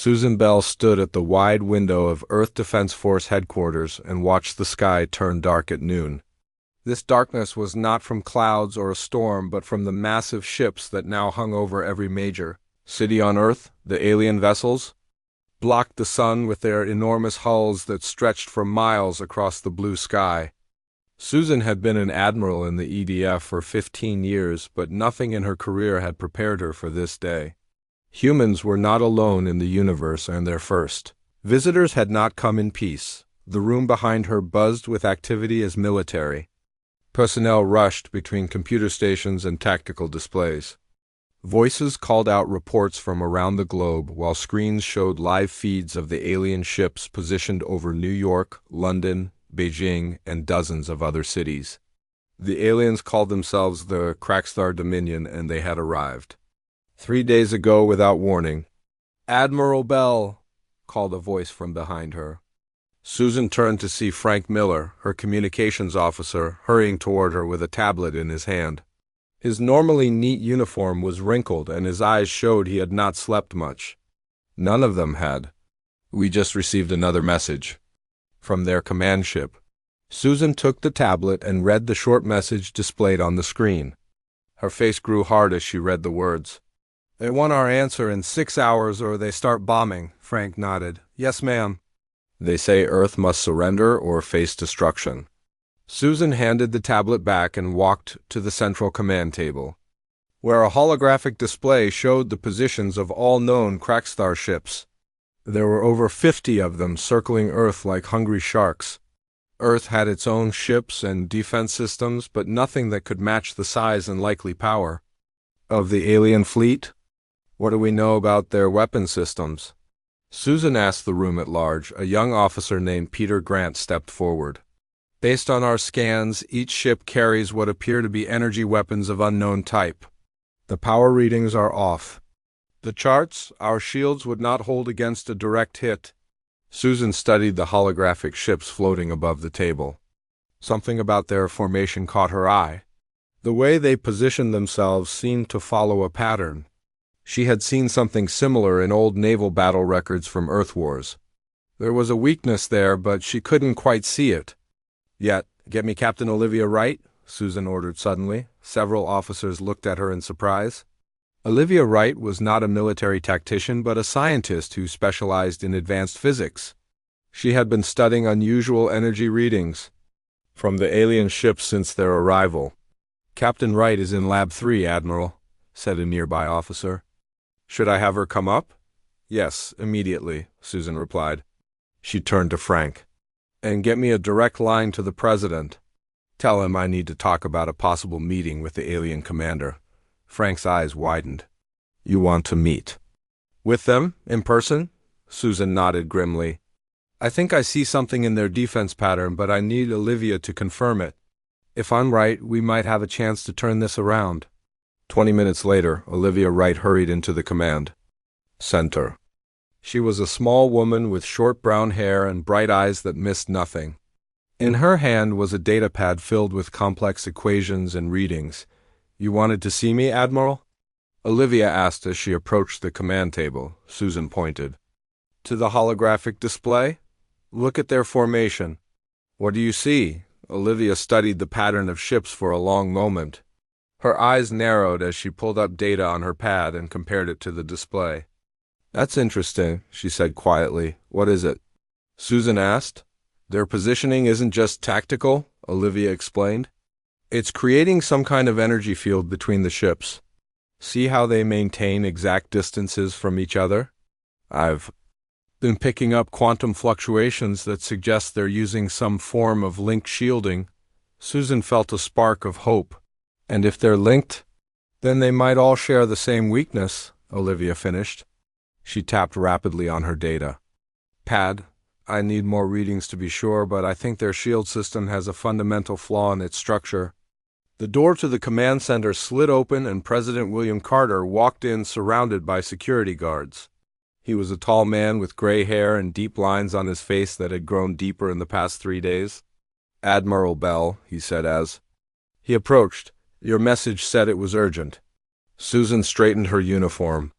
Susan Bell stood at the wide window of Earth Defense Force headquarters and watched the sky turn dark at noon. This darkness was not from clouds or a storm, but from the massive ships that now hung over every major city on Earth. The alien vessels blocked the sun with their enormous hulls that stretched for miles across the blue sky. Susan had been an admiral in the EDF for 15 years, but nothing in her career had prepared her for this day. Humans were not alone in the universe, and their first visitors had not come in peace. The room behind her buzzed with activity as military personnel rushed between computer stations and tactical displays. Voices called out reports from around the globe, while screens showed live feeds of the alien ships positioned over New York, London, Beijing, and dozens of other cities. The aliens called themselves the Crackstar Dominion, and they had arrived 3 days ago without warning. "Admiral Bell," called a voice from behind her. Susan turned to see Frank Miller, her communications officer, hurrying toward her with a tablet in his hand. His normally neat uniform was wrinkled, and his eyes showed he had not slept much. None of them had. "We just received another message from their command ship." Susan took the tablet and read the short message displayed on the screen. Her face grew hard as she read the words. "They want our answer in 6 hours or they start bombing," Frank nodded. "Yes, ma'am." "They say Earth must surrender or face destruction." Susan handed the tablet back and walked to the central command table, where a holographic display showed the positions of all known Crackstar ships. There were over 50 of them circling Earth like hungry sharks. Earth had its own ships and defense systems, but nothing that could match the size and likely power of the alien fleet. "What do we know about their weapon systems?" Susan asked the room at large. A young officer named Peter Grant stepped forward. "Based on our scans, each ship carries what appear to be energy weapons of unknown type. The power readings are off. The charts, our shields would not hold against a direct hit." Susan studied the holographic ships floating above the table. Something about their formation caught her eye. The way they positioned themselves seemed to follow a pattern. She had seen something similar in old naval battle records from Earth Wars. There was a weakness there, but she couldn't quite see it. "Yet, get me Captain Olivia Wright," Susan ordered suddenly. Several officers looked at her in surprise. Olivia Wright was not a military tactician, but a scientist who specialized in advanced physics. She had been studying unusual energy readings from the alien ships since their arrival. "Captain Wright is in Lab 3, Admiral," said a nearby officer. "Should I have her come up?" "Yes, immediately," Susan replied. She turned to Frank. "And get me a direct line to the President. Tell him I need to talk about a possible meeting with the alien commander." Frank's eyes widened. "You want to meet with them, in person?" Susan nodded grimly. "I think I see something in their defense pattern, but I need Olivia to confirm it. If I'm right, we might have a chance to turn this around." 20 minutes later, Olivia Wright hurried into the command center. She was a small woman with short brown hair and bright eyes that missed nothing. In her hand was a data pad filled with complex equations and readings. "You wanted to see me, Admiral?" Olivia asked as she approached the command table. Susan pointed to the holographic display. "Look at their formation." "What do you see?" Olivia studied the pattern of ships for a long moment. Her eyes narrowed as she pulled up data on her pad and compared it to the display. "That's interesting," she said quietly. "What is it?" Susan asked. "Their positioning isn't just tactical," Olivia explained. "It's creating some kind of energy field between the ships. See how they maintain exact distances from each other? I've been picking up quantum fluctuations that suggest they're using some form of linked shielding." Susan felt a spark of hope. "And if they're linked, then they might all share the same weakness," Olivia finished. She tapped rapidly on her data pad. "I need more readings to be sure, but I think their shield system has a fundamental flaw in its structure." The door to the command center slid open and President William Carter walked in surrounded by security guards. He was a tall man with gray hair and deep lines on his face that had grown deeper in the past 3 days. "Admiral Bell," he said as he approached. "Your message said it was urgent." Susan straightened her uniform.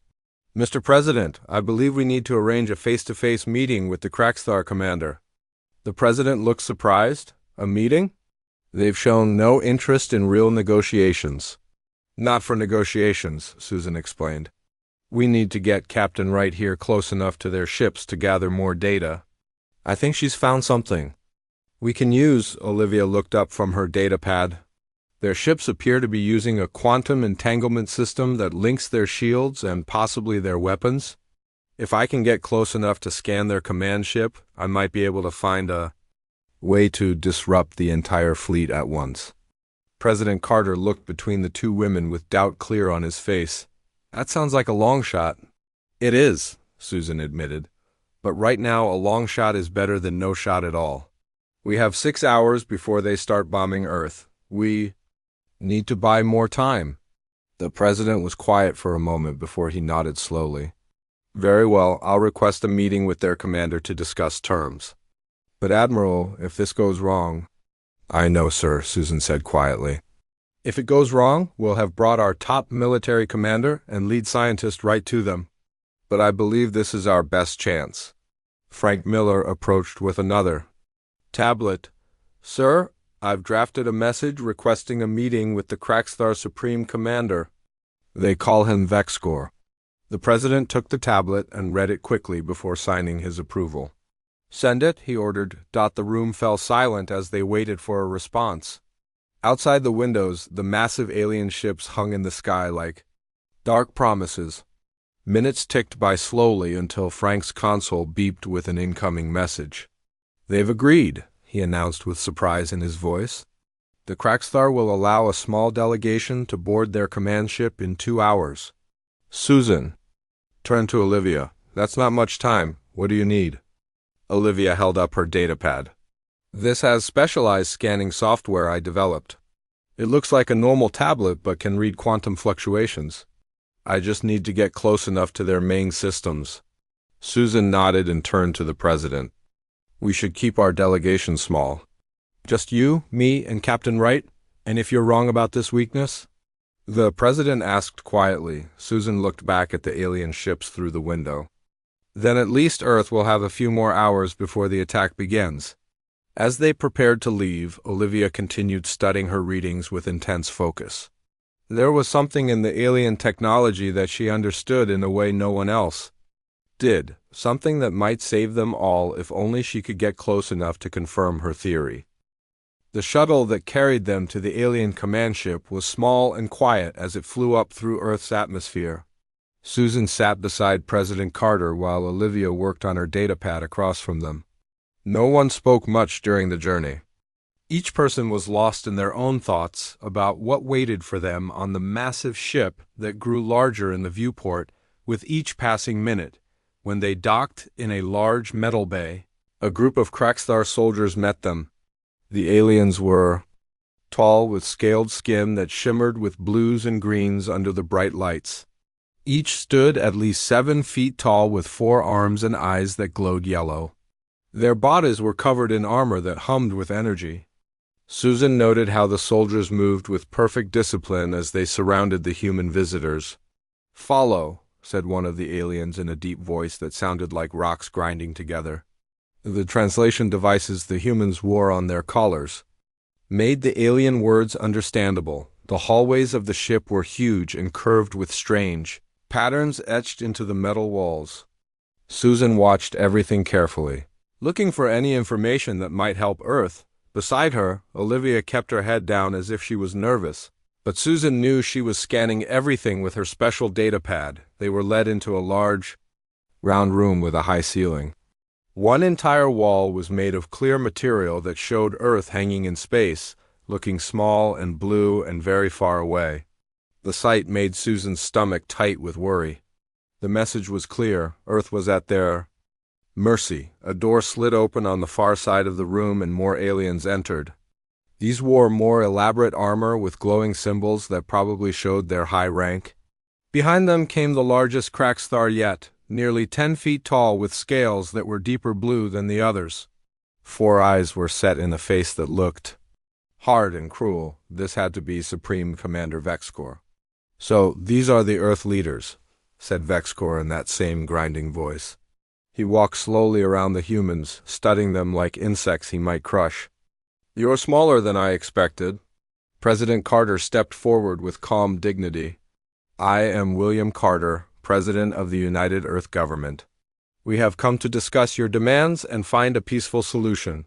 Mr. President, I believe we need to arrange a face-to-face meeting with the Crackstar commander. The president looked surprised. A meeting? They've shown no interest in real negotiations. Not for negotiations, Susan explained. We need to get Captain Wright here close enough to their ships to gather more data. I think she's found something. We can use, Olivia looked up from her data pad. Their ships appear to be using a quantum entanglement system that links their shields and possibly their weapons. If I can get close enough to scan their command ship, I might be able to find a way to disrupt the entire fleet at once. President Carter looked between the two women with doubt clear on his face. That sounds like a long shot. It is, Susan admitted. But right now, a long shot is better than no shot at all. We have 6 hours before they start bombing Earth. We need to buy more time. The president was quiet for a moment before he nodded slowly. Very well, I'll request a meeting with their commander to discuss terms. But Admiral, if this goes wrong... I know, sir, Susan said quietly. If it goes wrong, we'll have brought our top military commander and lead scientist right to them. But I believe this is our best chance. Frank Miller approached with another tablet. Sir, I've drafted a message requesting a meeting with the Crackstar Supreme Commander. They call him Vexcor. The president took the tablet and read it quickly before signing his approval. Send it, he ordered. The room fell silent as they waited for a response. Outside the windows, the massive alien ships hung in the sky like dark promises. Minutes ticked by slowly until Frank's console beeped with an incoming message. They've agreed, he announced with surprise in his voice. The Crackstar will allow a small delegation to board their command ship in 2 hours. Susan turned to Olivia. That's not much time. What do you need? Olivia held up her datapad. This has specialized scanning software I developed. It looks like a normal tablet but can read quantum fluctuations. I just need to get close enough to their main systems. Susan nodded and turned to the president. We should keep our delegation small. Just you, me, and Captain Wright? And if you're wrong about this weakness? The president asked quietly. Susan looked back at the alien ships through the window. Then at least Earth will have a few more hours before the attack begins. As they prepared to leave, Olivia continued studying her readings with intense focus. There was something in the alien technology that she understood in a way no one else did, something that might save them all if only she could get close enough to confirm her theory. The shuttle that carried them to the alien command ship was small and quiet as it flew up through Earth's atmosphere. Susan sat beside President Carter while Olivia worked on her datapad across from them. No one spoke much during the journey. Each person was lost in their own thoughts about what waited for them on the massive ship that grew larger in the viewport with each passing minute. When they docked in a large metal bay, a group of Crackstar soldiers met them. The aliens were tall with scaled skin that shimmered with blues and greens under the bright lights. Each stood at least 7 feet tall with 4 arms and eyes that glowed yellow. Their bodies were covered in armor that hummed with energy. Susan noted how the soldiers moved with perfect discipline as they surrounded the human visitors. Follow, said one of the aliens in a deep voice that sounded like rocks grinding together. The translation devices the humans wore on their collars made the alien words understandable. The hallways of the ship were huge and curved with strange patterns etched into the metal walls. Susan watched everything carefully, looking for any information that might help Earth. Beside her, Olivia kept her head down as if she was nervous, but Susan knew she was scanning everything with her special datapad. They were led into a large, round room with a high ceiling. One entire wall was made of clear material that showed Earth hanging in space, looking small and blue and very far away. The sight made Susan's stomach tight with worry. The message was clear. Earth was at their mercy. A door slid open on the far side of the room and more aliens entered. These wore more elaborate armor with glowing symbols that probably showed their high rank. Behind them came the largest Crackstar yet, nearly 10 feet tall with scales that were deeper blue than the others. 4 eyes were set in a face that looked hard and cruel. This had to be Supreme Commander Vexcor. So, these are the Earth leaders. said Vexcor in that same grinding voice. He walked slowly around the humans, studying them like insects he might crush. "You're smaller than I expected." President Carter stepped forward with calm dignity. "I am William Carter, President of the United Earth Government. We have come to discuss your demands and find a peaceful solution."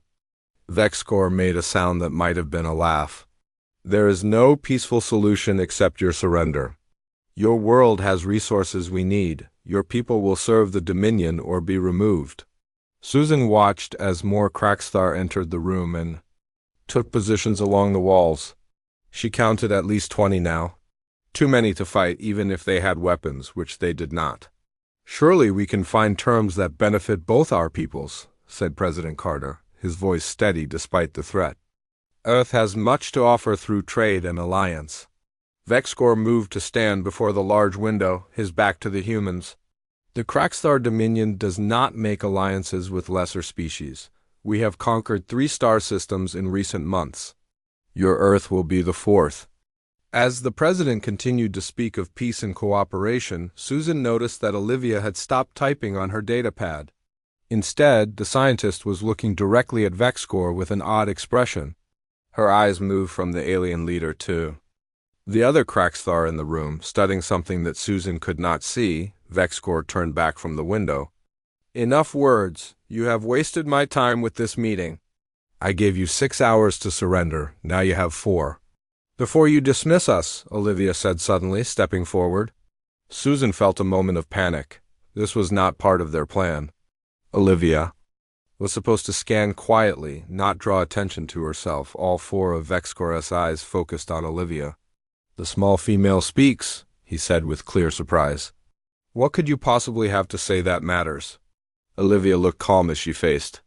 Vexcor made a sound that might have been a laugh. "There is no peaceful solution except your surrender. Your world has resources we need. Your people will serve the Dominion or be removed." Susan watched as more Crackstar entered the room and took positions along the walls. She counted at least 20 now. Too many to fight even if they had weapons, which they did not. "Surely we can find terms that benefit both our peoples," said President Carter, his voice steady despite the threat. "Earth has much to offer through trade and alliance." Vexcor moved to stand before the large window, his back to the humans. "The Crackstar Dominion does not make alliances with lesser species. We have conquered 3 star systems in recent months. Your Earth will be the 4th. As the president continued to speak of peace and cooperation, Susan noticed that Olivia had stopped typing on her datapad. Instead, the scientist was looking directly at Vexcor with an odd expression. Her eyes moved from the alien leader to the other Crackstar in the room, studying something that Susan could not see. Vexcor turned back from the window. "Enough words. You have wasted my time with this meeting. I gave you 6 hours to surrender. Now you have 4. "Before you dismiss us," Olivia said suddenly, stepping forward. Susan felt a moment of panic. This was not part of their plan. Olivia was supposed to scan quietly, not draw attention to herself. All 4 of Vexcor's eyes focused on Olivia. "The small female speaks," he said with clear surprise. "What could you possibly have to say that matters?" Olivia looked calm as she faced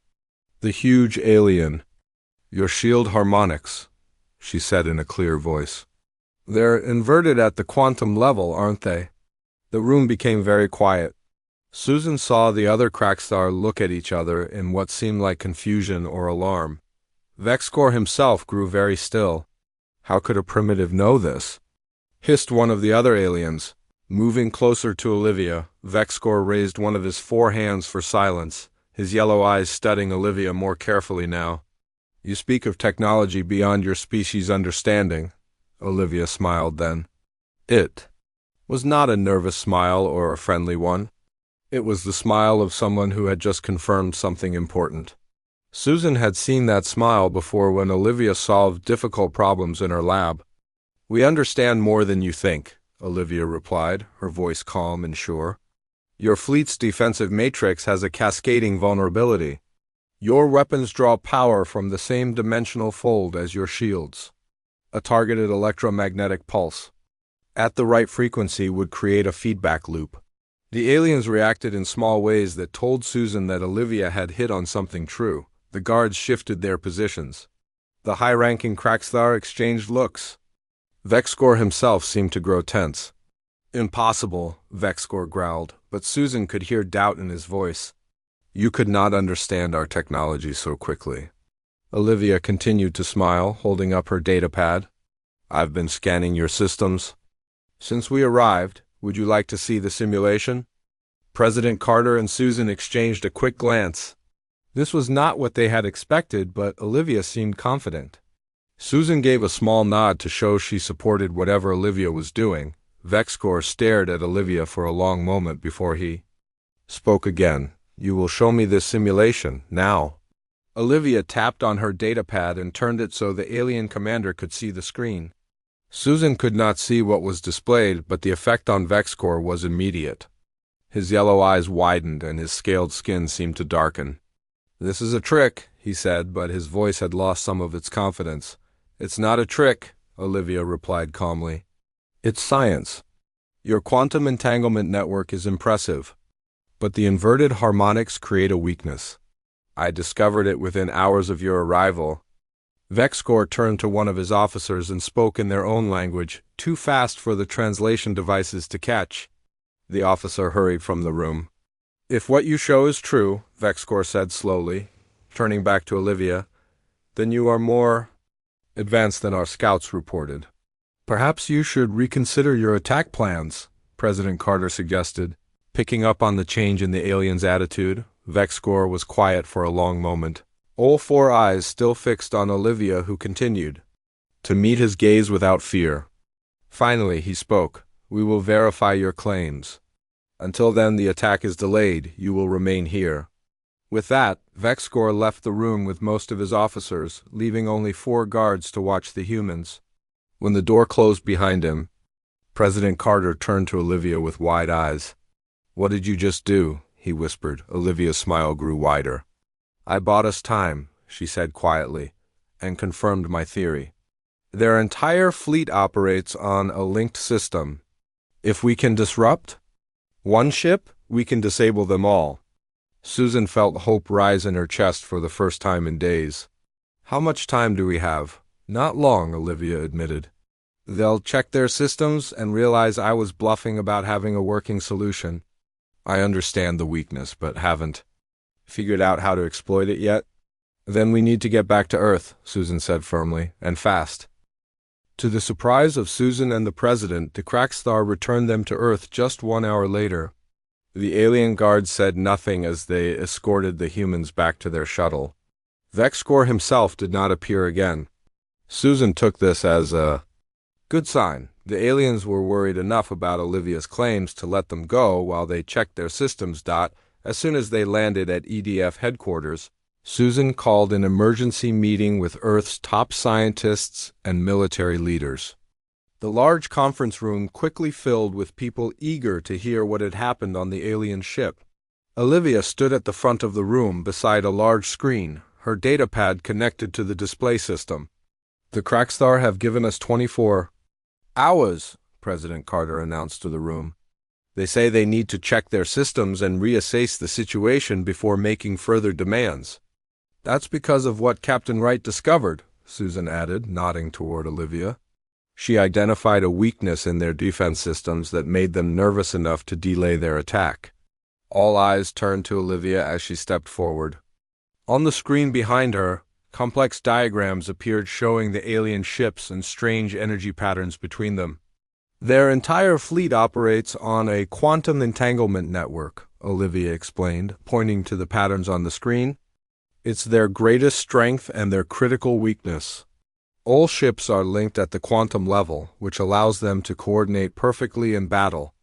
the huge alien. "Your shield harmonics," she said in a clear voice. "They're inverted at the quantum level, aren't they?" The room became very quiet. Susan saw the other Crackstar look at each other in what seemed like confusion or alarm. Vexcor himself grew very still. How could a primitive know this? Hissed one of the other aliens. Moving closer to Olivia, Vexcor raised one of his 4 hands for silence, his yellow eyes studying Olivia more carefully now. "You speak of technology beyond your species' understanding," Olivia smiled then. It was not a nervous smile or a friendly one. It was the smile of someone who had just confirmed something important. Susan had seen that smile before when Olivia solved difficult problems in her lab. "We understand more than you think," Olivia replied, her voice calm and sure. "Your fleet's defensive matrix has a cascading vulnerability. Your weapons draw power from the same dimensional fold as your shields. A targeted electromagnetic pulse at the right frequency would create a feedback loop." The aliens reacted in small ways that told Susan that Olivia had hit on something true. The guards shifted their positions. The high-ranking Crackstar exchanged looks. Vexcor himself seemed to grow tense. "Impossible," Vexcor growled, but Susan could hear doubt in his voice. "You could not understand our technology so quickly." Olivia continued to smile, holding up her datapad. "I've been scanning your systems since we arrived. Would you like to see the simulation?" President Carter and Susan exchanged a quick glance. This was not what they had expected, but Olivia seemed confident. Susan gave a small nod to show she supported whatever Olivia was doing. Vexcor stared at Olivia for a long moment before he spoke again. "You will show me this simulation, now." Olivia tapped on her datapad and turned it so the alien commander could see the screen. Susan could not see what was displayed, but the effect on Vexcor was immediate. His yellow eyes widened and his scaled skin seemed to darken. "This is a trick," he said, but his voice had lost some of its confidence. "It's not a trick," Olivia replied calmly. "It's science. Your quantum entanglement network is impressive, but the inverted harmonics create a weakness. I discovered it within hours of your arrival." Vexcor turned to one of his officers and spoke in their own language, too fast for the translation devices to catch. The officer hurried from the room. "If what you show is true," Vexcor said slowly, turning back to Olivia, "then you are more advanced than our scouts reported. Perhaps you should reconsider your attack plans." President Carter suggested. Picking up on the change in the alien's attitude, Vexcor was quiet for a long moment, all four eyes still fixed on Olivia, who continued to meet his gaze without fear. Finally, he spoke. We will verify your claims. Until then, the attack is delayed. You will remain here. With that, Vexcor left the room with most of his officers, leaving only 4 guards to watch the humans. When the door closed behind him, President Carter turned to Olivia with wide eyes. What did you just do? He whispered. Olivia's smile grew wider. I bought us time, she said quietly, and confirmed my theory. Their entire fleet operates on a linked system. If we can disrupt one ship, we can disable them all. Susan felt hope rise in her chest for the first time in days. How much time do we have? Not long, Olivia admitted. They'll check their systems and realize I was bluffing about having a working solution. I understand the weakness, but haven't figured out how to exploit it yet. Then we need to get back to Earth, Susan said firmly, and fast. To the surprise of Susan and the President, the Crackstar returned them to Earth just 1 hour later. The alien guards said nothing as they escorted the humans back to their shuttle. Vexcor himself did not appear again. Susan took this as a good sign. The aliens were worried enough about Olivia's claims to let them go while they checked their systems. As soon as they landed at EDF headquarters, Susan called an emergency meeting with Earth's top scientists and military leaders. The large conference room quickly filled with people eager to hear what had happened on the alien ship. Olivia stood at the front of the room beside a large screen, her datapad connected to the display system. The Crackstar have given us 24 hours, President Carter announced to the room. They say they need to check their systems and reassess the situation before making further demands. That's because of what Captain Wright discovered, Susan added, nodding toward Olivia. She identified a weakness in their defense systems that made them nervous enough to delay their attack. All eyes turned to Olivia as she stepped forward. On the screen behind her, complex diagrams appeared showing the alien ships and strange energy patterns between them. Their entire fleet operates on a quantum entanglement network, Olivia explained, pointing to the patterns on the screen. It's their greatest strength and their critical weakness. All ships are linked at the quantum level, which allows them to coordinate perfectly in battle.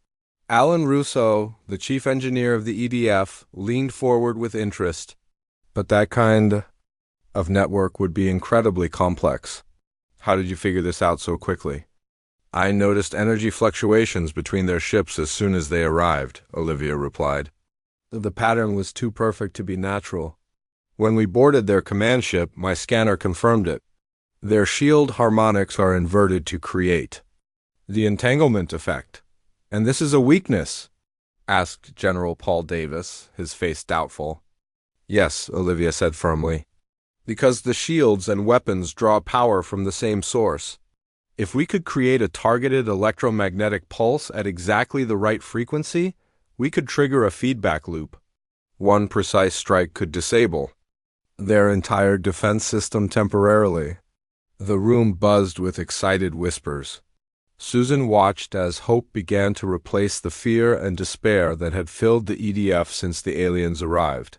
Alan Russo, the chief engineer of the EDF, leaned forward with interest. But that kind of network would be incredibly complex. How did you figure this out so quickly? I noticed energy fluctuations between their ships as soon as they arrived, Olivia replied. The pattern was too perfect to be natural. When we boarded their command ship, my scanner confirmed it. Their shield harmonics are inverted to create the entanglement effect. And this is a weakness? Asked General Paul Davis, his face doubtful. Yes, Olivia said firmly. Because the shields and weapons draw power from the same source. If we could create a targeted electromagnetic pulse at exactly the right frequency, we could trigger a feedback loop. One precise strike could disable their entire defense system temporarily. The room buzzed with excited whispers. Susan watched as hope began to replace the fear and despair that had filled the EDF since the aliens arrived.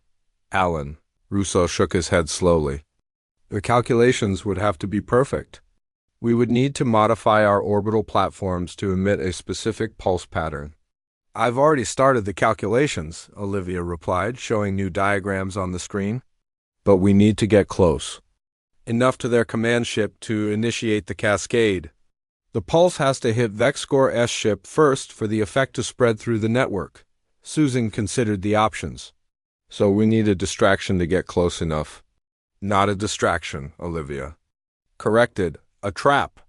Alan, Russo shook his head slowly. The calculations would have to be perfect. We would need to modify our orbital platforms to emit a specific pulse pattern. I've already started the calculations, Olivia replied, showing new diagrams on the screen. But we need to get close. Enough to their command ship to initiate the cascade. The pulse has to hit Vexcor's ship first for the effect to spread through the network. Susan considered the options. So we need a distraction to get close enough. Not a distraction, Olivia. Corrected. A trap.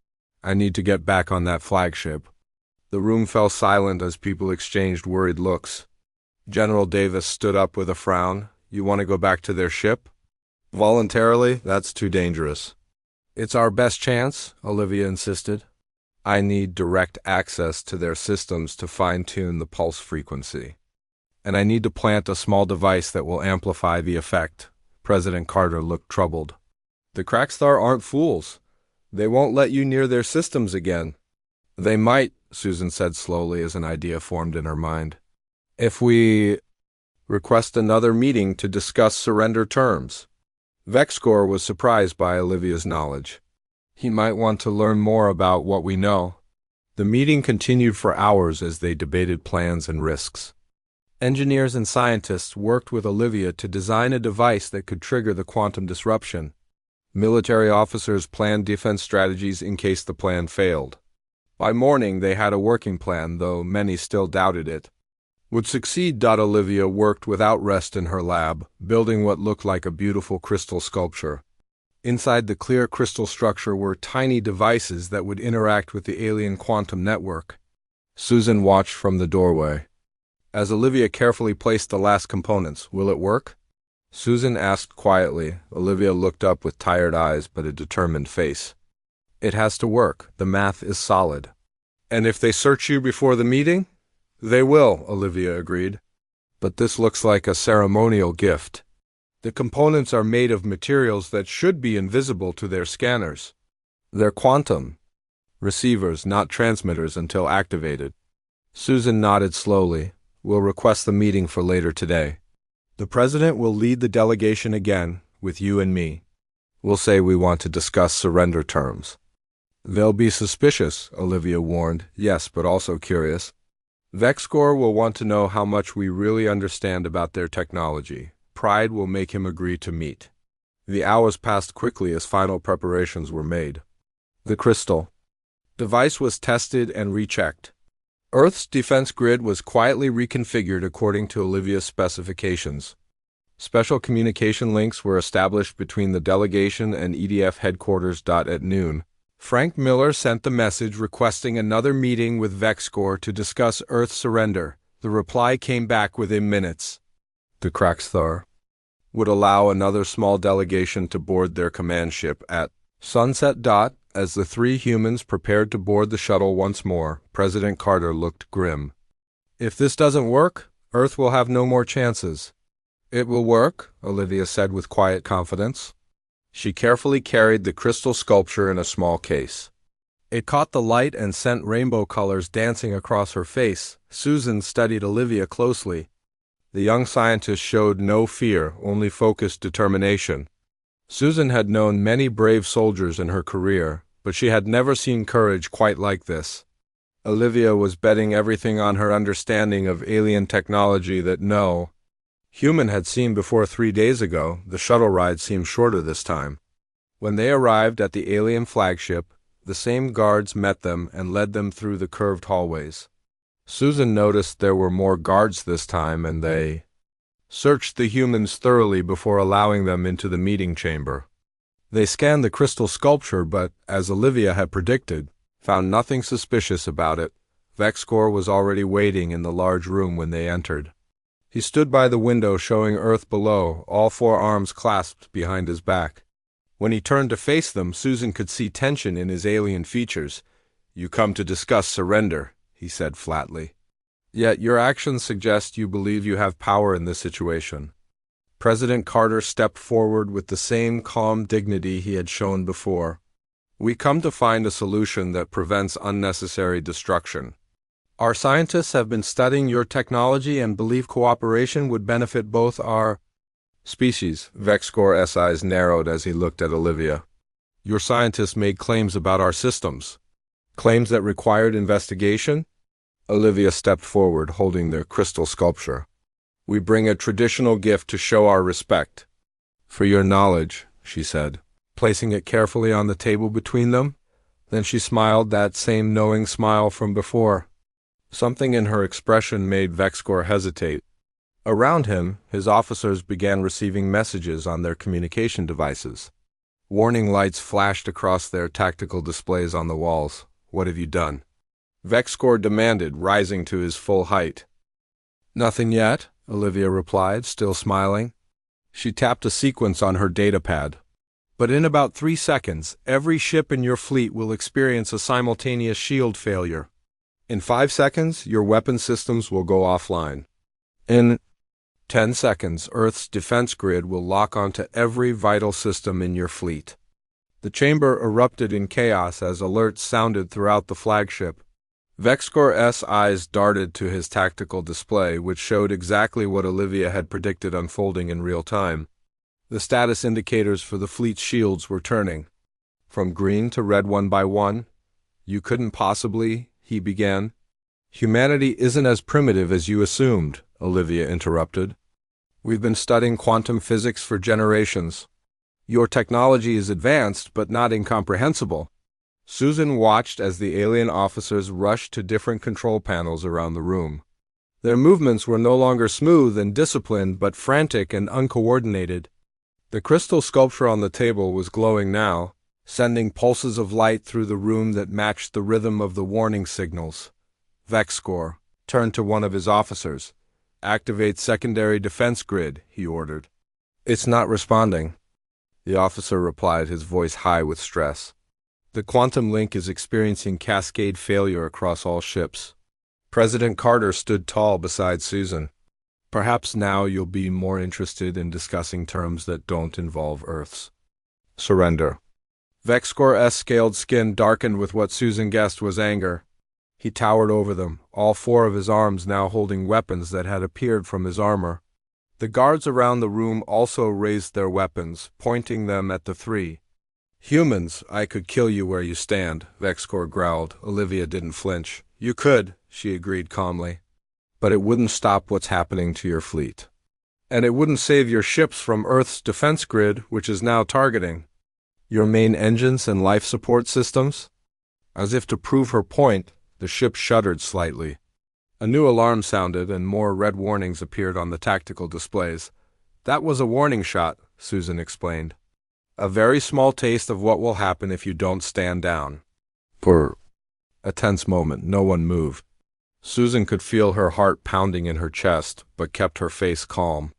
I need to get back on that flagship. The room fell silent as people exchanged worried looks. General Davis stood up with a frown. You want to go back to their ship? Voluntarily? That's too dangerous. It's our best chance, Olivia insisted. I need direct access to their systems to fine-tune the pulse frequency. And I need to plant a small device that will amplify the effect. President Carter looked troubled. The Crackstar aren't fools. They won't let you near their systems again. They might, Susan said slowly as an idea formed in her mind. If we request another meeting to discuss surrender terms. Vexcor was surprised by Olivia's knowledge. He might want to learn more about what we know. The meeting continued for hours as they debated plans and risks. Engineers and scientists worked with Olivia to design a device that could trigger the quantum disruption. Military officers planned defense strategies in case the plan failed. By morning, they had a working plan, though many still doubted it would succeed. Olivia worked without rest in her lab, building what looked like a beautiful crystal sculpture. Inside the clear crystal structure were tiny devices that would interact with the alien quantum network. Susan watched from the doorway. As Olivia carefully placed the last components, "Will it work?" Susan asked quietly. Olivia looked up with tired eyes but a determined face. "It has to work. The math is solid." "And if they search you before the meeting?" "They will," Olivia agreed. "But this looks like a ceremonial gift. The components are made of materials that should be invisible to their scanners. They're quantum receivers, not transmitters until activated." Susan nodded slowly. "We'll request the meeting for later today. The president will lead the delegation again, with you and me. We'll say we want to discuss surrender terms." "They'll be suspicious," Olivia warned. "Yes, but also curious. Vexcor will want to know how much we really understand about their technology. Pride will make him agree to meet." The hours passed quickly as final preparations were made. The crystal device was tested and rechecked. Earth's defense grid was quietly reconfigured according to Olivia's specifications. Special communication links were established between the delegation and EDF headquarters. At noon, Frank Miller sent the message requesting another meeting with Vexcor to discuss Earth's surrender. The reply came back within minutes. The Kraxthar would allow another small delegation to board their command ship at sunset. As the three humans prepared to board the shuttle once more, President Carter looked grim. "If this doesn't work, Earth will have no more chances." "It will work," Olivia said with quiet confidence. She carefully carried the crystal sculpture in a small case. It caught the light and sent rainbow colors dancing across her face. Susan studied Olivia closely. The young scientist showed no fear, only focused determination. Susan had known many brave soldiers in her career, but she had never seen courage quite like this. Olivia was betting everything on her understanding of alien technology that no human had seen before 3 days ago. The shuttle ride seemed shorter this time. When they arrived at the alien flagship, the same guards met them and led them through the curved hallways. Susan noticed there were more guards this time, and they searched the humans thoroughly before allowing them into the meeting chamber. They scanned the crystal sculpture, but, as Olivia had predicted, found nothing suspicious about it. Vexcor was already waiting in the large room when they entered. He stood by the window showing Earth below, all 4 arms clasped behind his back. When he turned to face them, Susan could see tension in his alien features. "You come to discuss surrender," he said flatly. "Yet your actions suggest you believe you have power in this situation." President Carter stepped forward with the same calm dignity he had shown before. "We come to find a solution that prevents unnecessary destruction. Our scientists have been studying your technology and believe cooperation would benefit both our species." Vexcor's eyes narrowed as he looked at Olivia. "Your scientists made claims about our systems. Claims that required investigation?" Olivia stepped forward, holding the crystal sculpture. "We bring a traditional gift to show our respect." "For your knowledge," she said, placing it carefully on the table between them. Then she smiled, that same knowing smile from before. Something in her expression made Vexcor hesitate. Around him, his officers began receiving messages on their communication devices. Warning lights flashed across their tactical displays on the walls. "What have you done?" Vexcor demanded, rising to his full height. "Nothing yet," Olivia replied, still smiling. She tapped a sequence on her datapad. "But in about 3 seconds, every ship in your fleet will experience a simultaneous shield failure. In 5 seconds, your weapon systems will go offline. In 10 seconds, Earth's defense grid will lock onto every vital system in your fleet." The chamber erupted in chaos as alerts sounded throughout the flagship. Vexcor's eyes darted to his tactical display, which showed exactly what Olivia had predicted unfolding in real time. The status indicators for the fleet's shields were turning from green to red one by one. "You couldn't possibly," he began. "Humanity isn't as primitive as you assumed," Olivia interrupted. "We've been studying quantum physics for generations. Your technology is advanced, but not incomprehensible." Susan watched as the alien officers rushed to different control panels around the room. Their movements were no longer smooth and disciplined, but frantic and uncoordinated. The crystal sculpture on the table was glowing now, sending pulses of light through the room that matched the rhythm of the warning signals. Vexcor turned to one of his officers. "Activate secondary defense grid," he ordered. "It's not responding," the officer replied, his voice high with stress. "The quantum link is experiencing cascade failure across all ships." President Carter stood tall beside Susan. "Perhaps now you'll be more interested in discussing terms that don't involve Earth's surrender." Vexcor's scaled skin darkened with what Susan guessed was anger. He towered over them, all four of his arms now holding weapons that had appeared from his armor. The guards around the room also raised their weapons, pointing them at the three. "Humans, I could kill you where you stand," Vexcor growled. Olivia didn't flinch. "You could," she agreed calmly. "But it wouldn't stop what's happening to your fleet. And it wouldn't save your ships from Earth's defense grid, which is now targeting your main engines and life support systems." As if to prove her point, the ship shuddered slightly. A new alarm sounded, and more red warnings appeared on the tactical displays. "That was a warning shot," Susan explained. "A very small taste of what will happen if you don't stand down." For a tense moment, no one moved. Susan could feel her heart pounding in her chest, but kept her face calm.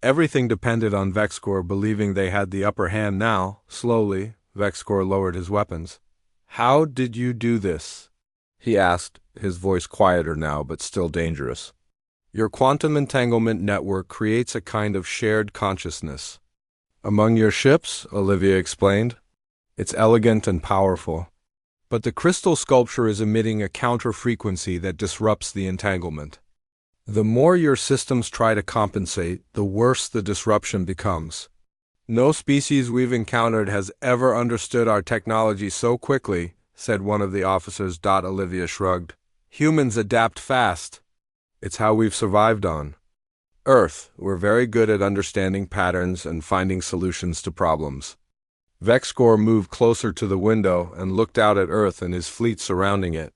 Everything depended on Vexcor believing they had the upper hand now. Slowly, Vexcor lowered his weapons. "How did you do this?" he asked, his voice quieter now but still dangerous. "Your quantum entanglement network creates a kind of shared consciousness among your ships," Olivia explained. "It's elegant and powerful. But the crystal sculpture is emitting a counter-frequency that disrupts the entanglement. The more your systems try to compensate, the worse the disruption becomes. No species we've encountered has ever understood our technology so quickly," said one of the officers. Olivia shrugged. "Humans adapt fast. It's how we've survived on Earth. We're very good at understanding patterns and finding solutions to problems." Vexcor moved closer to the window and looked out at Earth and his fleet surrounding it.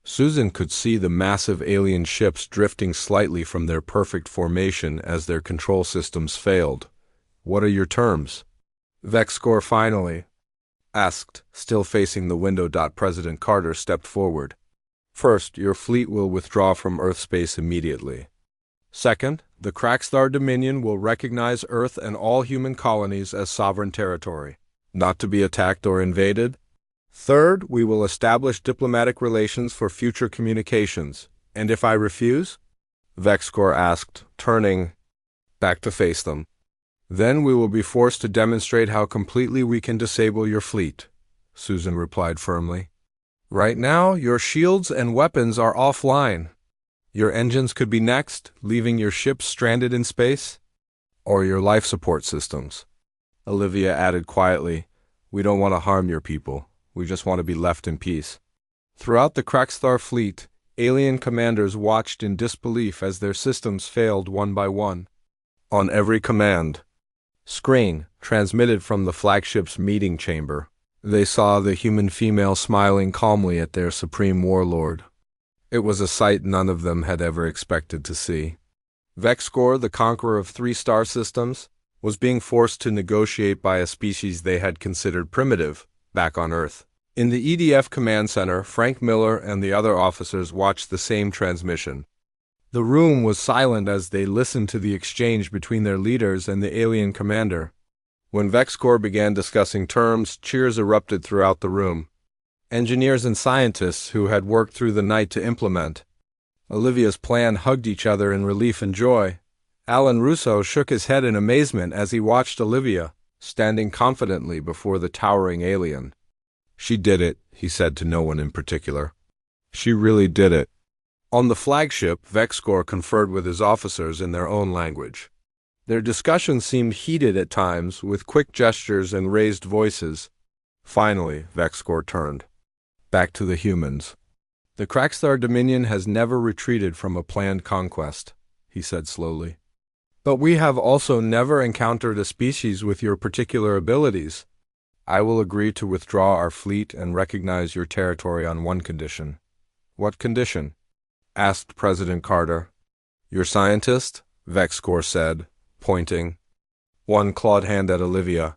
Susan could see the massive alien ships drifting slightly from their perfect formation as their control systems failed. "What are your terms?" Vexcor finally asked, still facing the window. President Carter stepped forward. "First, your fleet will withdraw from Earth space immediately. Second, the Crackstar Dominion will recognize Earth and all human colonies as sovereign territory, not to be attacked or invaded. Third, we will establish diplomatic relations for future communications. And if I refuse?" Vexcor asked, turning back to face them. "Then we will be forced to demonstrate how completely we can disable your fleet," Susan replied firmly. "Right now, your shields and weapons are offline. Your engines could be next, leaving your ships stranded in space. Or your life support systems." Olivia added quietly, "We don't want to harm your people. We just want to be left in peace." Throughout the Crackstar fleet, alien commanders watched in disbelief as their systems failed one by one. On every command screen, transmitted from the flagship's meeting chamber, they saw the human female smiling calmly at their supreme warlord. It was a sight none of them had ever expected to see. Vexcor, the conqueror of 3 star systems, was being forced to negotiate by a species they had considered primitive, back on Earth. In the EDF command center, Frank Miller and the other officers watched the same transmission. The room was silent as they listened to the exchange between their leaders and the alien commander. When Vexcor began discussing terms, cheers erupted throughout the room. Engineers and scientists who had worked through the night to implement Olivia's plan hugged each other in relief and joy. Alan Russo shook his head in amazement as he watched Olivia, standing confidently before the towering alien. "She did it," he said to no one in particular. She really did it. On the flagship, Vexcor conferred with his officers in their own language. Their discussion seemed heated at times, with quick gestures and raised voices. Finally, Vexcor turned. Back to the humans. The Crackstar Dominion has never retreated from a planned conquest, he said slowly. But we have also never encountered a species with your particular abilities. I will agree to withdraw our fleet and recognize your territory on one condition. What condition? Asked President Carter. Your scientist? Vexcor said, pointing. One clawed hand at Olivia.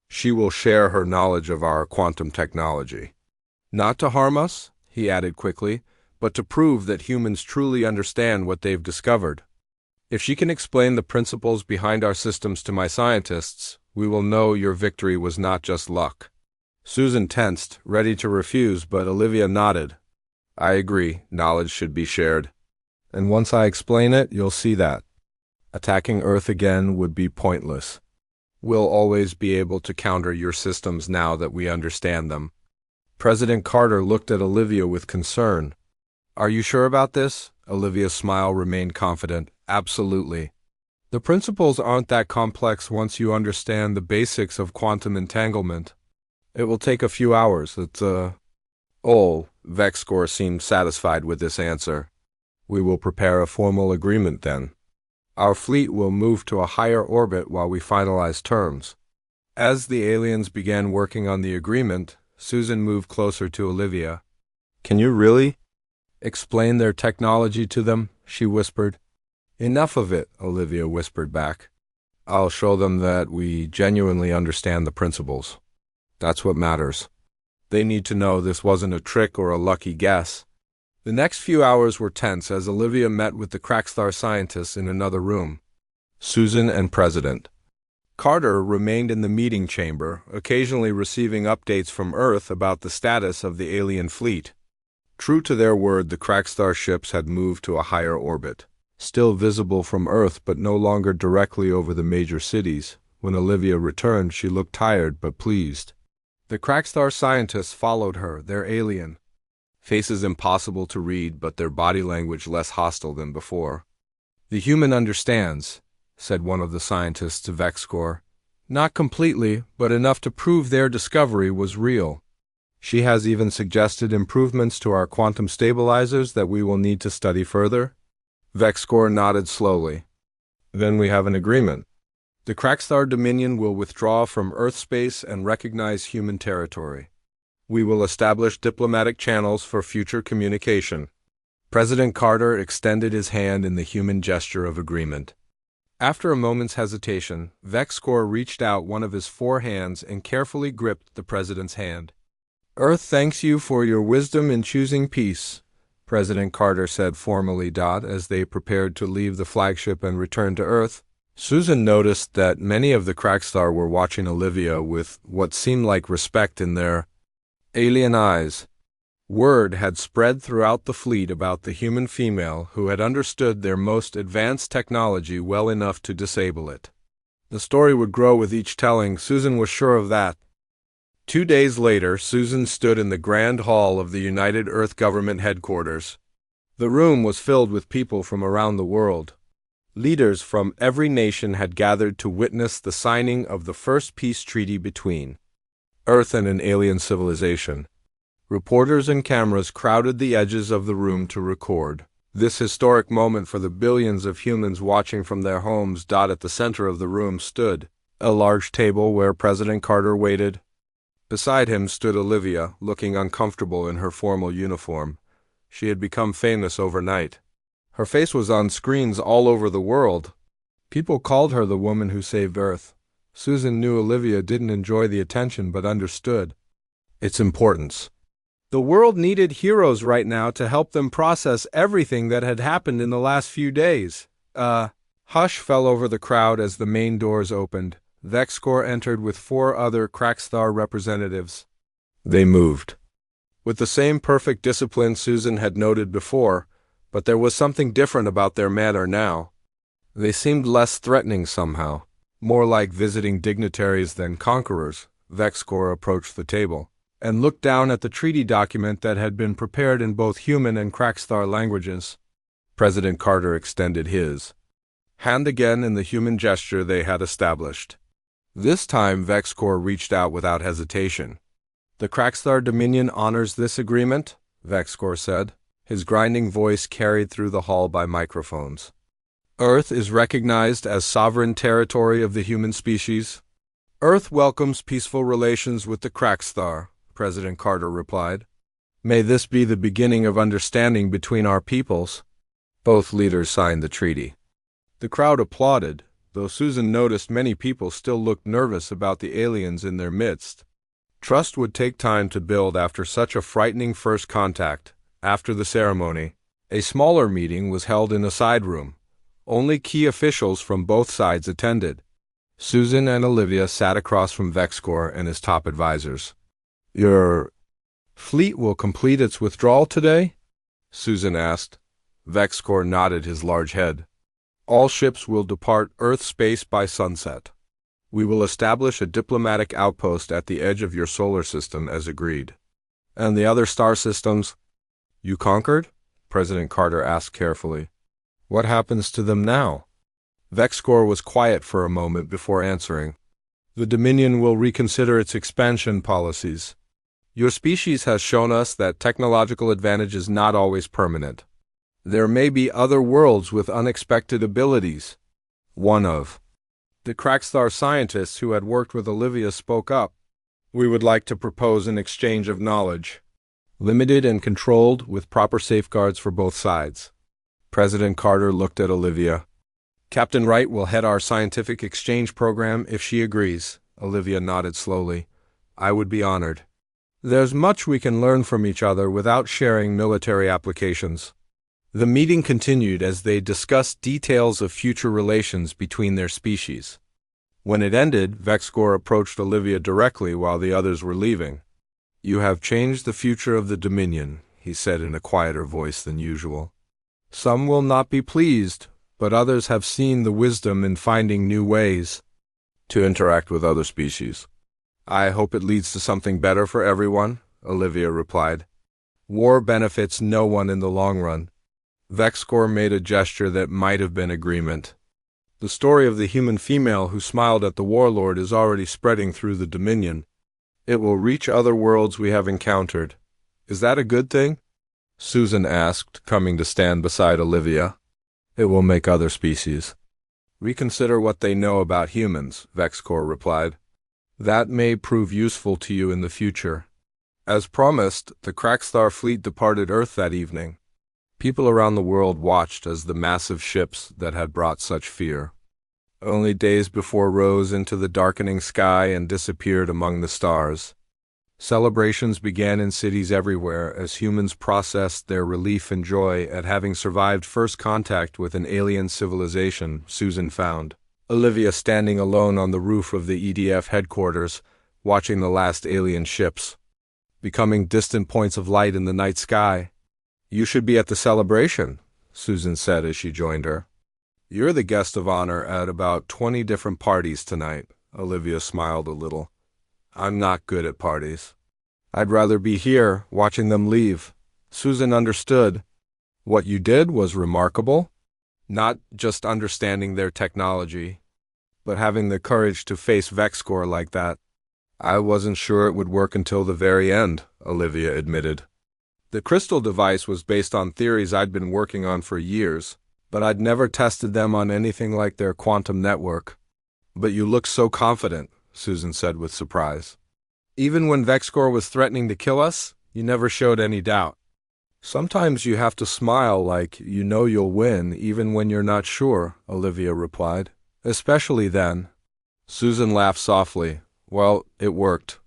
She will share her knowledge of our quantum technology. Not to harm us, he added quickly, but to prove that humans truly understand what they've discovered. If she can explain the principles behind our systems to my scientists, we will know your victory was not just luck. Susan tensed, ready to refuse, but Olivia nodded. I agree, knowledge should be shared. And once I explain it, you'll see that. Attacking Earth again would be pointless. We'll always be able to counter your systems now that we understand them. President Carter looked at Olivia with concern. Are you sure about this? Olivia's smile remained confident. Absolutely. The principles aren't that complex once you understand the basics of quantum entanglement. It will take a few hours. Vexcor seemed satisfied with this answer. We will prepare a formal agreement then. Our fleet will move to a higher orbit while we finalize terms. As the aliens began working on the agreement, Susan moved closer to Olivia. Can you really explain their technology to them? She whispered. Enough of it, Olivia whispered back. I'll show them that we genuinely understand the principles. That's what matters. They need to know this wasn't a trick or a lucky guess. The next few hours were tense as Olivia met with the Crackstar scientists in another room. Susan and President Carter remained in the meeting chamber, occasionally receiving updates from Earth about the status of the alien fleet. True to their word, the Crackstar ships had moved to a higher orbit, still visible from Earth but no longer directly over the major cities. When Olivia returned, she looked tired but pleased. The Crackstar scientists followed her, their alien. Faces impossible to read, but their body language less hostile than before. The human understands, said one of the scientists to Vexcor. Not completely, but enough to prove their discovery was real. She has even suggested improvements to our quantum stabilizers that we will need to study further. Vexcor nodded slowly. Then we have an agreement. The Crackstar Dominion will withdraw from Earth space and recognize human territory. We will establish diplomatic channels for future communication. President Carter extended his hand in the human gesture of agreement. After a moment's hesitation, Vexcor reached out one of his 4 hands and carefully gripped the president's hand. Earth thanks you for your wisdom in choosing peace, President Carter said formally, as they prepared to leave the flagship and return to Earth. Susan noticed that many of the Crackstar were watching Olivia with what seemed like respect in their alien eyes. Word had spread throughout the fleet about the human female who had understood their most advanced technology well enough to disable it. The story would grow with each telling, Susan was sure of that. 2 days later, Susan stood in the Grand Hall of the United Earth Government headquarters. The room was filled with people from around the world. Leaders from every nation had gathered to witness the signing of the first peace treaty between Earth and an alien civilization. Reporters and cameras crowded the edges of the room to record this historic moment for the billions of humans watching from their homes. At the center of the room stood a large table where President Carter waited. Beside him stood Olivia, looking uncomfortable in her formal uniform. She had become famous overnight. Her face was on screens all over the world. People called her the woman who saved Earth. Susan knew Olivia didn't enjoy the attention but understood its importance. The world needed heroes right now to help them process everything that had happened in the last few days. Hush fell over the crowd as the main doors opened. Vexcor entered with 4 other Crackstar representatives. They moved with the same perfect discipline Susan had noted before, but there was something different about their manner now. They seemed less threatening somehow. More like visiting dignitaries than conquerors. Vexcor approached the table. and looked down at the treaty document that had been prepared in both human and Crackstar languages. President Carter extended his hand again in the human gesture they had established. This time VexCorp reached out without hesitation. "The Crackstar Dominion honors this agreement," VexCorp said, his grinding voice carried through the hall by microphones. "Earth is recognized as sovereign territory of the human species. Earth welcomes peaceful relations with the Crackstar," President Carter replied. "May this be the beginning of understanding between our peoples." Both leaders signed the treaty. The crowd applauded, though Susan noticed many people still looked nervous about the aliens in their midst. Trust would take time to build after such a frightening first contact. After the ceremony, a smaller meeting was held in a side room. Only key officials from both sides attended. Susan and Olivia sat across from VexCorp and his top advisors. "Your fleet will complete its withdrawal today?" Susan asked. VexCorp nodded his large head. "All ships will depart Earth space by sunset. We will establish a diplomatic outpost at the edge of your solar system as agreed." "And the other star systems you conquered?" President Carter asked carefully. "What happens to them now?" VexCorp was quiet for a moment before answering. "The Dominion will reconsider its expansion policies. Your species has shown us that technological advantage is not always permanent. There may be other worlds with unexpected abilities." One of the Crackstar scientists who had worked with Olivia spoke up. "We would like to propose an exchange of knowledge, limited and controlled with proper safeguards for both sides." President Carter looked at Olivia. "Captain Wright will head our scientific exchange program if she agrees." Olivia nodded slowly. "I would be honored. There's much we can learn from each other without sharing military applications." The meeting continued as they discussed details of future relations between their species. When it ended, VexCorp approached Olivia directly while the others were leaving. "You have changed the future of the Dominion," he said in a quieter voice than usual. "Some will not be pleased, but others have seen the wisdom in finding new ways to interact with other species. I hope it leads to something better for everyone," Olivia replied. "War benefits no one in the long run." VexCorp made a gesture that might have been agreement. "The story of the human female who smiled at the Warlord is already spreading through the Dominion. It will reach other worlds we have encountered. Is that a good thing?" Susan asked, coming to stand beside Olivia. "It will make other species reconsider what they know about humans," VexCorp replied. "That may prove useful to you in the future." As promised, the Crackstar fleet departed Earth that evening. People around the world watched as the massive ships that had brought such fear only days before rose into the darkening sky and disappeared among the stars. Celebrations began in cities everywhere as humans processed their relief and joy at having survived first contact with an alien civilization. Susan found Olivia standing alone on the roof of the EDF headquarters, watching the last alien ships becoming distant points of light in the night sky. "You should be at the celebration," Susan said as she joined her. "You're the guest of honor at about 20 different parties tonight." Olivia smiled a little. "I'm not good at parties. I'd rather be here, watching them leave." Susan understood. "What you did was remarkable. Not just understanding their technology, but having the courage to face VexCorp like that." "I wasn't sure it would work until the very end," Olivia admitted. "The crystal device was based on theories I'd been working on for years, but I'd never tested them on anything like their quantum network." "But you looked so confident," Susan said with surprise. "Even when VexCorp was threatening to kill us, you never showed any doubt." "Sometimes you have to smile like you know you'll win even when you're not sure," Olivia replied. "Especially then." Susan laughed softly. "Well, it worked.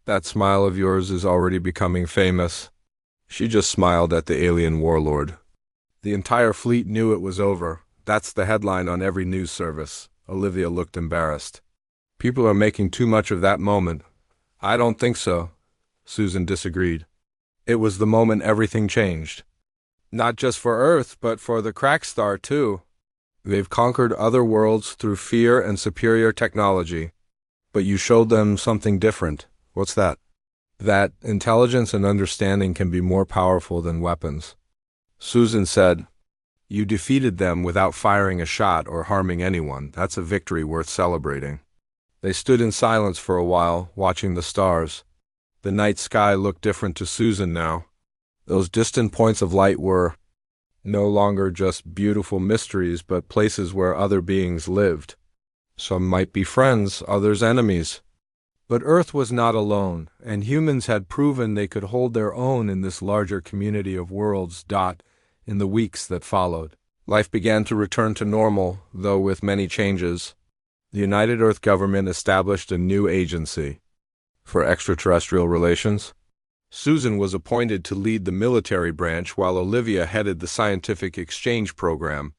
That smile of yours is already becoming famous." She just smiled at the alien warlord. "The entire fleet knew it was over. That's the headline on every news service." Olivia looked embarrassed. "People are making too much of that moment." "I don't think so," Susan disagreed. "It was the moment everything changed. Not just for Earth, but for the Crackstar, too. They've conquered other worlds through fear and superior technology. But you showed them something different." "What's that?" That intelligence and understanding can be more powerful than weapons. Susan said, "You defeated them without firing a shot or harming anyone. That's a victory worth celebrating." They stood in silence for a while, watching the stars. The night sky looked different to Susan now. Those distant points of light were no longer just beautiful mysteries, but places where other beings lived. Some might be friends, others enemies. But Earth was not alone, and humans had proven they could hold their own in this larger community of worlds. In the weeks that followed, life began to return to normal, though with many changes. The United Earth government established a new agency for extraterrestrial relations. Susan was appointed to lead the military branch while Olivia headed the scientific exchange program.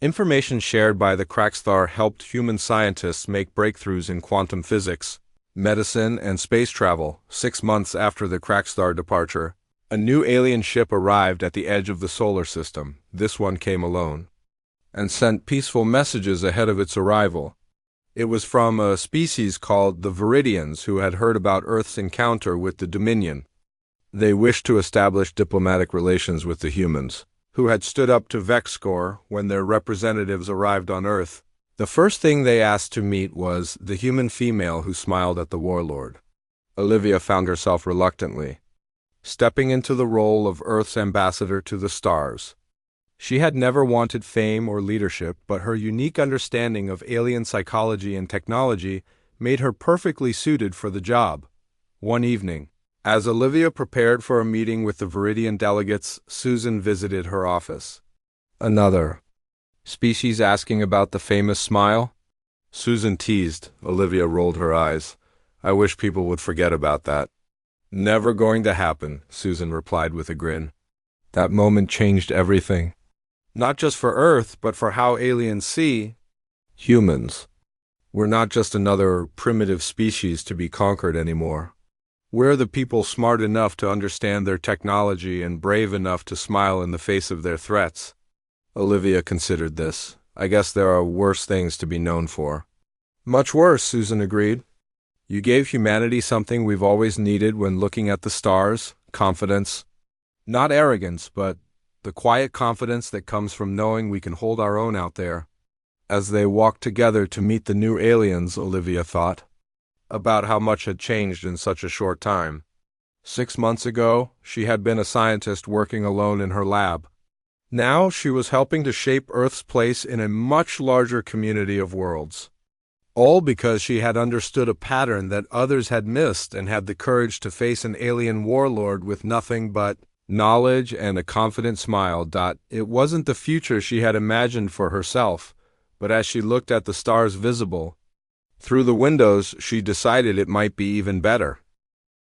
Information shared by the Crackstar helped human scientists make breakthroughs in quantum physics, medicine, and space travel. 6 months after the Crackstar departure, a new alien ship arrived at the edge of the solar system. This one came alone and sent peaceful messages ahead of its arrival. It was from a species called the Viridians, who had heard about Earth's encounter with the Dominion. They wished to establish diplomatic relations with the humans, who had stood up to Vexcor when their representatives arrived on Earth. The first thing they asked to meet was the human female who smiled at the Warlord. Olivia found herself reluctantly stepping into the role of Earth's ambassador to the stars. She had never wanted fame or leadership, but her unique understanding of alien psychology and technology made her perfectly suited for the job. One evening, as Olivia prepared for a meeting with the Viridian delegates, Susan visited her office. "Another species asking about the famous smile?" Susan teased. Olivia rolled her eyes. "I wish people would forget about that." "Never going to happen," Susan replied with a grin. That moment changed everything. Not just for Earth, but for how aliens see humans. We're not just another primitive species to be conquered anymore. We're the people smart enough to understand their technology and brave enough to smile in the face of their threats. Olivia considered this. "I guess there are worse things to be known for." "Much worse," Susan agreed. "You gave humanity something we've always needed when looking at the stars: confidence. Not arrogance, but the quiet confidence that comes from knowing we can hold our own out there." As they walked together to meet the new aliens, Olivia thought about how much had changed in such a short time. 6 months ago, she had been a scientist working alone in her lab. Now she was helping to shape Earth's place in a much larger community of worlds. All because she had understood a pattern that others had missed and had the courage to face an alien warlord with nothing but knowledge and a confident smile. It wasn't the future she had imagined for herself, but as she looked at the stars visible through the windows, she decided it might be even better.